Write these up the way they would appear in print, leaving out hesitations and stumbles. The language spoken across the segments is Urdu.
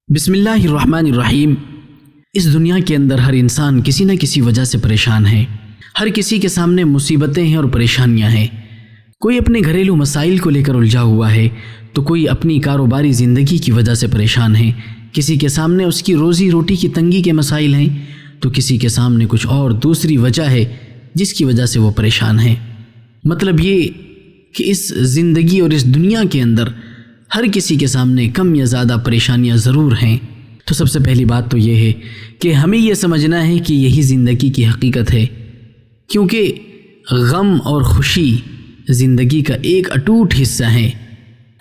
بسم اللہ الرحمن الرحیم۔ اس دنیا کے اندر ہر انسان کسی نہ کسی وجہ سے پریشان ہے۔ ہر کسی کے سامنے مصیبتیں ہیں اور پریشانیاں ہیں۔ کوئی اپنے گھریلو مسائل کو لے کر الجھا ہوا ہے تو کوئی اپنی کاروباری زندگی کی وجہ سے پریشان ہے۔ کسی کے سامنے اس کی روزی روٹی کی تنگی کے مسائل ہیں تو کسی کے سامنے کچھ اور دوسری وجہ ہے جس کی وجہ سے وہ پریشان ہے۔ مطلب یہ کہ اس زندگی اور اس دنیا کے اندر ہر کسی کے سامنے کم یا زیادہ پریشانیاں ضرور ہیں۔ تو سب سے پہلی بات تو یہ ہے کہ ہمیں یہ سمجھنا ہے کہ یہی زندگی کی حقیقت ہے، کیونکہ غم اور خوشی زندگی کا ایک اٹوٹ حصہ ہے۔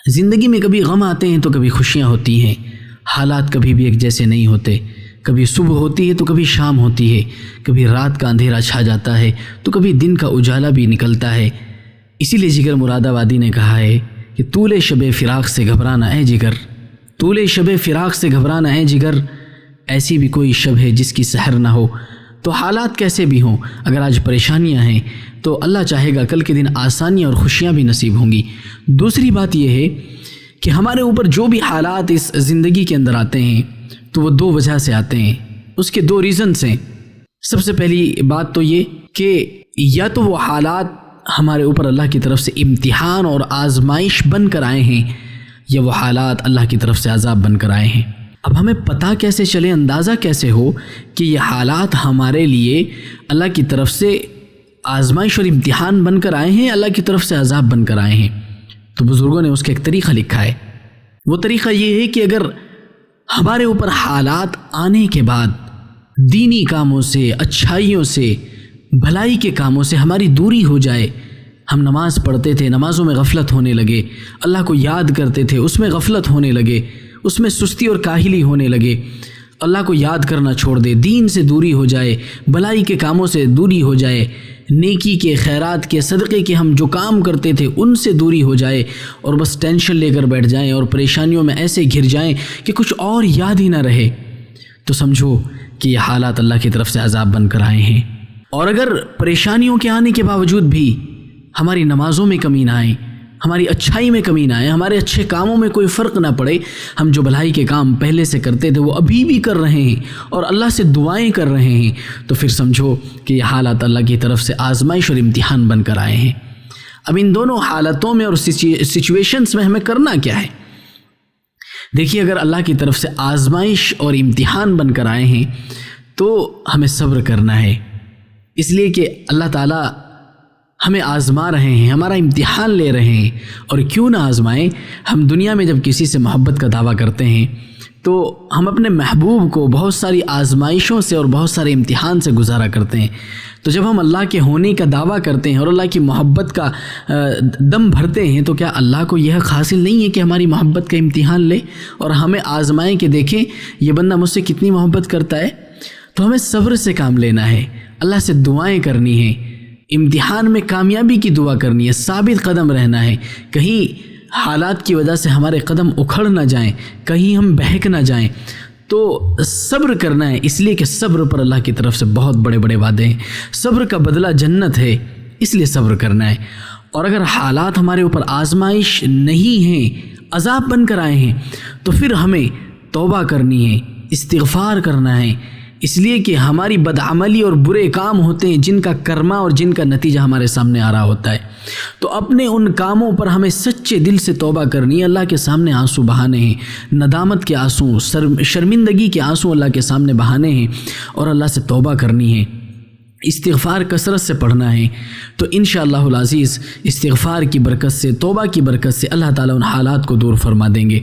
زندگی میں کبھی غم آتے ہیں تو کبھی خوشیاں ہوتی ہیں۔ حالات کبھی بھی ایک جیسے نہیں ہوتے، کبھی صبح ہوتی ہے تو کبھی شام ہوتی ہے، کبھی رات کا اندھیرا چھا جاتا ہے تو کبھی دن کا اجالا بھی نکلتا ہے۔ اسی لیے جگر مراد آبادی نے کہا ہے کہ طول شب فراق سے گھبرانا اے جگر، طول شب فراق سے گھبرانا اے جگر، ایسی بھی کوئی شب ہے جس کی سحر نہ ہو۔ تو حالات کیسے بھی ہوں، اگر آج پریشانیاں ہیں تو اللہ چاہے گا کل کے دن آسانیاں اور خوشیاں بھی نصیب ہوں گی۔ دوسری بات یہ ہے کہ ہمارے اوپر جو بھی حالات اس زندگی کے اندر آتے ہیں تو وہ دو وجہ سے آتے ہیں، اس کے دو ریزنز ہیں۔ سب سے پہلی بات تو یہ کہ یا تو وہ حالات ہمارے اوپر اللہ کی طرف سے امتحان اور آزمائش بن کر آئے ہیں، یا وہ حالات اللہ کی طرف سے عذاب بن کر آئے ہیں۔ اب ہمیں پتہ کیسے چلے، اندازہ کیسے ہو کہ یہ حالات ہمارے لیے اللہ کی طرف سے آزمائش اور امتحان بن کر آئے ہیں، اللہ کی طرف سے عذاب بن کر آئے ہیں؟ تو بزرگوں نے اس کا ایک طریقہ لکھا ہے۔ وہ طریقہ یہ ہے کہ اگر ہمارے اوپر حالات آنے کے بعد دینی کاموں سے، اچھائیوں سے، بھلائی کے کاموں سے ہماری دوری ہو جائے، ہم نماز پڑھتے تھے، نمازوں میں غفلت ہونے لگے، اللہ کو یاد کرتے تھے، اس میں غفلت ہونے لگے، اس میں سستی اور کاہلی ہونے لگے، اللہ کو یاد کرنا چھوڑ دے، دین سے دوری ہو جائے، بھلائی کے کاموں سے دوری ہو جائے، نیکی کے، خیرات کے، صدقے کے ہم جو کام کرتے تھے ان سے دوری ہو جائے، اور بس ٹینشن لے کر بیٹھ جائیں اور پریشانیوں میں ایسے گھر جائیں کہ کچھ اور یاد ہی نہ رہے، تو سمجھو کہ یہ حالات اللہ کی طرف سے عذاب بن کر آئے ہیں۔ اور اگر پریشانیوں کے آنے کے باوجود بھی ہماری نمازوں میں کمی نہ آئے، ہماری اچھائی میں کمی نہ آئے، ہمارے اچھے کاموں میں کوئی فرق نہ پڑے، ہم جو بھلائی کے کام پہلے سے کرتے تھے وہ ابھی بھی کر رہے ہیں اور اللہ سے دعائیں کر رہے ہیں، تو پھر سمجھو کہ یہ حالات اللہ کی طرف سے آزمائش اور امتحان بن کر آئے ہیں۔ اب ان دونوں حالتوں میں اور سچویشنز میں ہمیں کرنا کیا ہے؟ دیکھیے، اگر اللہ کی طرف سے آزمائش اور امتحان بن کر آئے ہیں تو ہمیں صبر کرنا ہے، اس لیے کہ اللہ تعالیٰ ہمیں آزما رہے ہیں، ہمارا امتحان لے رہے ہیں۔ اور کیوں نہ آزمائیں، ہم دنیا میں جب کسی سے محبت کا دعویٰ کرتے ہیں تو ہم اپنے محبوب کو بہت ساری آزمائشوں سے اور بہت سارے امتحان سے گزارا کرتے ہیں۔ تو جب ہم اللہ کے ہونے کا دعویٰ کرتے ہیں اور اللہ کی محبت کا دم بھرتے ہیں تو کیا اللہ کو یہ حق حاصل نہیں ہے کہ ہماری محبت کا امتحان لے اور ہمیں آزمائیں کہ دیکھیں یہ بندہ مجھ سے کتنی محبت کرتا ہے؟ تو ہمیں صبر سے کام لینا ہے، اللہ سے دعائیں کرنی ہیں، امتحان میں کامیابی کی دعا کرنی ہے، ثابت قدم رہنا ہے، کہیں حالات کی وجہ سے ہمارے قدم اکھڑ نہ جائیں، کہیں ہم بہک نہ جائیں۔ تو صبر کرنا ہے، اس لیے کہ صبر پر اللہ کی طرف سے بہت بڑے بڑے وعدے ہیں، صبر کا بدلہ جنت ہے، اس لیے صبر کرنا ہے۔ اور اگر حالات ہمارے اوپر آزمائش نہیں ہیں، عذاب بن کر آئے ہیں، تو پھر ہمیں توبہ کرنی ہے، استغفار کرنا ہے، اس لیے کہ ہماری بدعملی اور برے کام ہوتے ہیں جن کا کرما اور جن کا نتیجہ ہمارے سامنے آ رہا ہوتا ہے۔ تو اپنے ان کاموں پر ہمیں سچے دل سے توبہ کرنی ہے، اللہ کے سامنے آنسو بہانے ہیں، ندامت کے آنسو، شرمندگی کے آنسو اللہ کے سامنے بہانے ہیں اور اللہ سے توبہ کرنی ہے، استغفار کثرت سے پڑھنا ہے۔ تو انشاءاللہ العزیز استغفار کی برکت سے، توبہ کی برکت سے اللہ تعالیٰ ان حالات کو دور فرما دیں گے۔